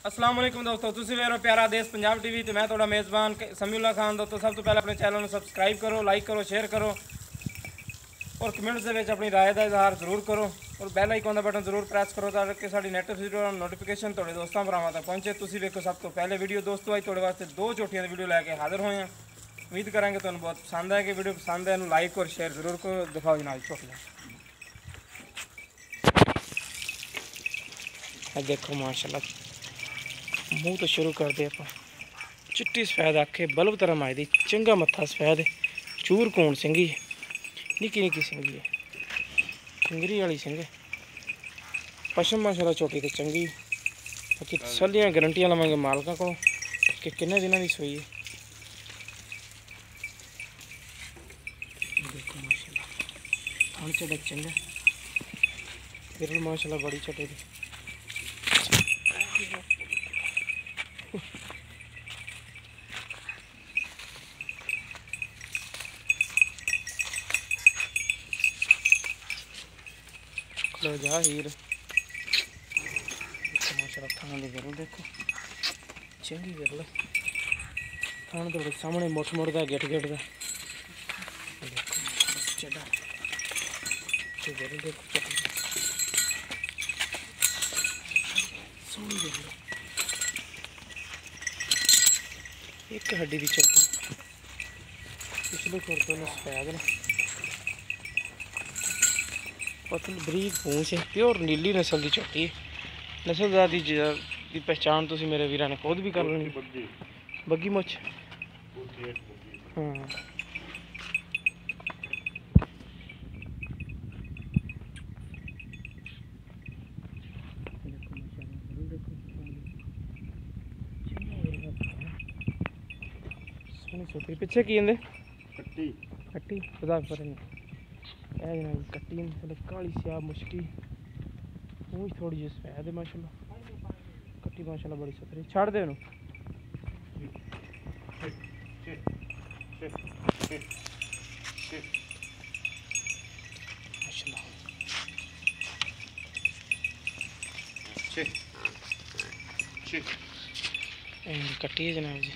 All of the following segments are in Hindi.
अस्सलाम वालेकुम दोस्तों, तुसीं वेख रहे हो प्यारा देश पंजाब टीवी तो मैं थोड़ा मेज़बान समीउल्लाह खान। दोस्तों सब तो पहले अपने चैनल में सबसक्राइब करो, लाइक करो, शेयर करो और कमेंट्स के अपनी राय का इजहार जरूर करो और बैल आइकन का बटन जरूर प्रेस करो ताकि साड़ी नेट नोटिफिकेशन थोड़े दोस्तों भरावां तक पहुँचे। तुसीं वेखो सब तो पहले वीडियो दोस्तों अज थोड़े वास्ते 2 चोटियां वीडियो लैके हाजिर होए हैं। उम्मीद करेंगे तुहानूं बहुत पसंद है कि वीडियो पसंद है लाइक और शेयर जरूर करो। दिखाओ जनाब चोटियां, देखो माशाल्लाह मूँह तो शुरू कर दे आप। चिट्टी सफेद आखे बल्ब तरह माई दी, चंगा मत्था सफेद चूर कौन सिंगी निकी निकी सिंगी है, चिंगरी वाली सिंग पशम माशाल्लाह चोटी तो चंगी। बाकी तसलियां गारंटियां लवांगे मालका को कि किन्ने दिनों की सूई है। देखो माशाल्लाह थान चढ़ा चंगा, फिर माशाल्लाह बड़ी छोटी थी। लो जा हीर माशाल्लाह थान की गरल देखो चंगी गरल थान थोड़े सामने मुठ मुड़दा गिट गिटदा। देखो चढ़ा गरल देखो सोहनी गरल एक हड्डी की चोटी पिछले खुरदों ने सफेद ने पतली बरीक पूंछ है, प्योर नीली नस्ल की चोटी है। नस्लदार की पहचान तुम मेरे वीर ने खुद भी कर लेनी। बग्गी मुछ हाँ सोनी पिछे की कट्टी कट्टी खुदा पर कट्टी मतलब काली स्याब मुश्की पूंछ थोड़ी जी सफेद है माशाल्लाह। कट्टी माशाल्लाह बड़ी सुथरी छड़ दे उन्होंने कट्टी है जनाब जी।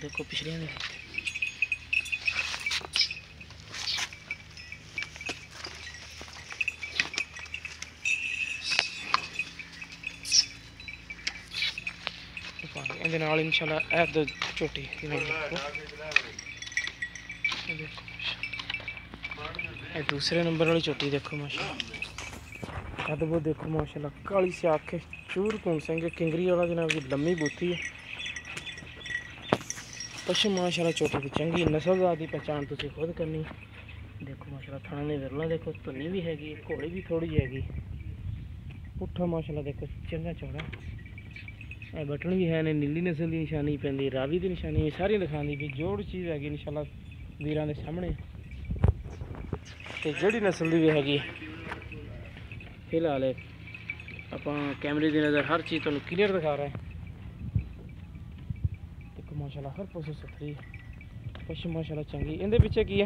देखो पिछले इंशाल्लाह दो चोटी दूसरे नंबर वाली चोटी देखो माशाल्लाह कद वो देखो माशाल्लाह काली से आखे चूर कौन सिंह किंगरी वाला जनाब की लम्मी बूथी है। पशम माशाल्लाह चोटी की चंगी नस्लदार की पहचान तुम खुद करनी। देखो माशाल्लाह थाने विरला देखो धुनी भी हैगी, घोड़ी भी थोड़ी हैगी, पुट्ठा माशाल्लाह देखो चंगा चौड़ा बटन भी है ने नीली नस्ल की निशानी पैंदी, रावी की निशानी भी सारी दिखाती भी जोड़ चीज़ हैगी इंशाल्लाह वीरां दे सामने। तो जिहड़ी नस्ल की भी हैगी फिलहाल आप कैमरे की नज़र हर चीज़ तुहानूं क्लीयर दिखा रहे हैं। देखो माशाल्लाह हर पासों सुथरी पशम माशाल्लाह चंगी। इहदे पिछे की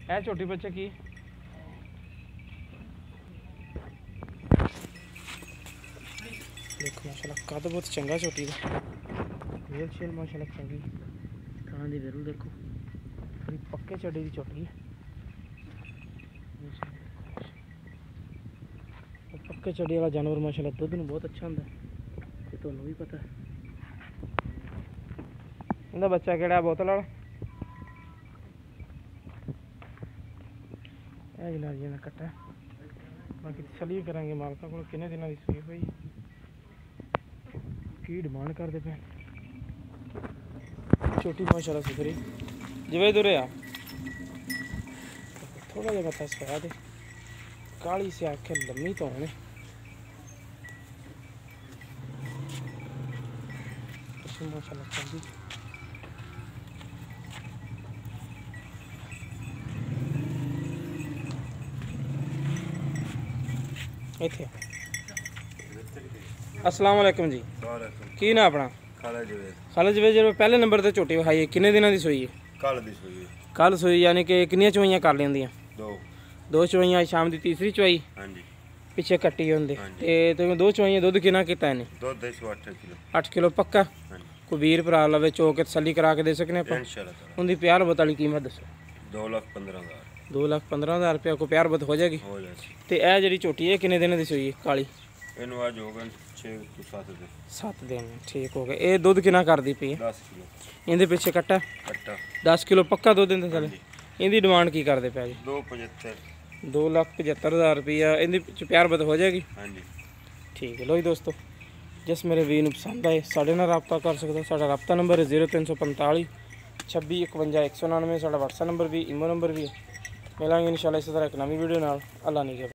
है छोटी बच्चे की देखो माशाल्लाह कद बहुत चंगा छोटी का वेल शेल माशाल्लाह चंगी थान दी विरल देखो बड़ी पक्के चढ़ी की चोटी है। पक्के चढ़ी वाला जानवर माशाल्लाह दुध में बहुत अच्छा होंगे, ये तो भी पता है। इनका बच्चा केड़ा बोतल वाला जनाब जी ने कट्टा। बाकी तसली करेंगे मालका को किन्ने दिनों की सूई हुई की डिमांड करते पे। छोटी माशाल्लाह सुथरी जिवे दूरे आ थोड़ा जहा मत्था सफेद है, काली से आखे लम्मी तो होने माशाल्लाह चंगी। इत्थे अस्सलाम वालेकुम जी, की ना अपना ਖਾਲਾ ਜਵੇ ਜਦੋਂ ਪਹਿਲੇ ਨੰਬਰ ਤੇ ਝੋਟੀ ਵਿਖਾਈ ਹੈ ਕਿੰਨੇ ਦਿਨਾਂ ਦੀ ਸੂਈ ਹੈ? ਕੱਲ ਦੀ ਸੂਈ ਕੱਲ ਸੂਈ, ਯਾਨੀ ਕਿ ਕਿੰਨੀਆਂ ਚਵਾਈਆਂ ਕਰ ਲੈਂਦੀਆਂ? ਦੋ ਚਵਾਈਆਂ, ਸ਼ਾਮ ਦੀ ਤੀਸਰੀ ਚਵਾਈ ਹਾਂਜੀ ਪਿੱਛੇ ਕੱਟੀ ਹੁੰਦੇ। ਤੇ ਤੁਸੀਂ ਦੋ ਚਵਾਈਆਂ ਦੁੱਧ ਕਿੰਨਾ ਕੀਤਾ ਇਹਨੇ? ਦੁੱਧ 108 ਕਿਲੋ। 8 ਕਿਲੋ ਪੱਕਾ? ਹਾਂਜੀ ਕੋਈ ਵੀਰ ਭਰਾ ਲਵੇ ਚੋ ਕੇ ਤਸੱਲੀ ਕਰਾ ਕੇ ਦੇ ਸਕਨੇ ਆਪਾਂ? ਇਨਸ਼ਾਅੱਲਾ ਉਹਦੀ ਪਿਆਰ ਬਤ ਵਾਲੀ ਕੀਮਤ ਦੱਸੋ। 2,15,000 2,15,000 ਰੁਪਏ ਕੋਈ ਪਿਆਰ ਬਤ ਹੋ ਜਾਏਗੀ? ਹੋ ਜਾਏ। ਤੇ ਇਹ ਜਿਹੜੀ ਝੋਟੀ ਹੈ ਕਿੰਨੇ ਦਿਨਾਂ ਦੀ ਸੂਈ ਹੈ ਕਾਲੀ? ਇਹਨੂੰ ਅੱਜ ਹੋ ਗਏ 6 ਤੋਂ 7 ਦਿਨ। 7 ਦਿਨ, ਠੀਕ ਹੋ ਗਏ। ਇਹ ਦੁੱਧ ਕਿੰਨਾ ਕਰਦੀ ਪਈ ਹੈ? 10 ਕਿਲੋ। ਇਹਦੇ ਪਿੱਛੇ ਕੱਟਾ 10 ਕਿਲੋ ਪੱਕਾ ਦੁੱਧ ਦਿੰਦੇ ਥਲੇ। ਇਹਦੀ ਡਿਮਾਂਡ ਕੀ ਕਰਦੇ ਪਿਆ ਜੀ? 2,75,000। 2,75,000 ਰੁਪਈਆ। ਇਹਦੇ ਵਿੱਚ ਪਿਆਰ ਬਤ ਹੋ ਜਾਏਗੀ? ਹਾਂਜੀ ਠੀਕ ਹੈ। ਲੋ ਜੀ ਦੋਸਤੋ, ਜਿਸ ਮੇਰੇ ਵੀਰ ਨੂੰ ਪਸੰਦ ਆਏ ਸਾਡੇ ਨਾਲ ਰਾਬਤਾ ਕਰ ਸਕਦਾ। ਸਾਡਾ ਰਾਬਤਾ ਨੰਬਰ ਹੈ 0345 26 51 199। ਸਾਡਾ WhatsApp ਨੰਬਰ ਵੀ, ਈਮੋ ਨੰਬਰ ਵੀ ਹੈ। ਮਿਲਾਂਗੇ ਇਨਸ਼ਾਅੱਲਾ ਇਸੇ ਤਰ੍ਹਾਂ ਇੱਕ ਨਵੀਂ ਵੀਡੀਓ ਨਾਲ। ਅੱਲਾ ਨਿਗਹਿਬਾਨ।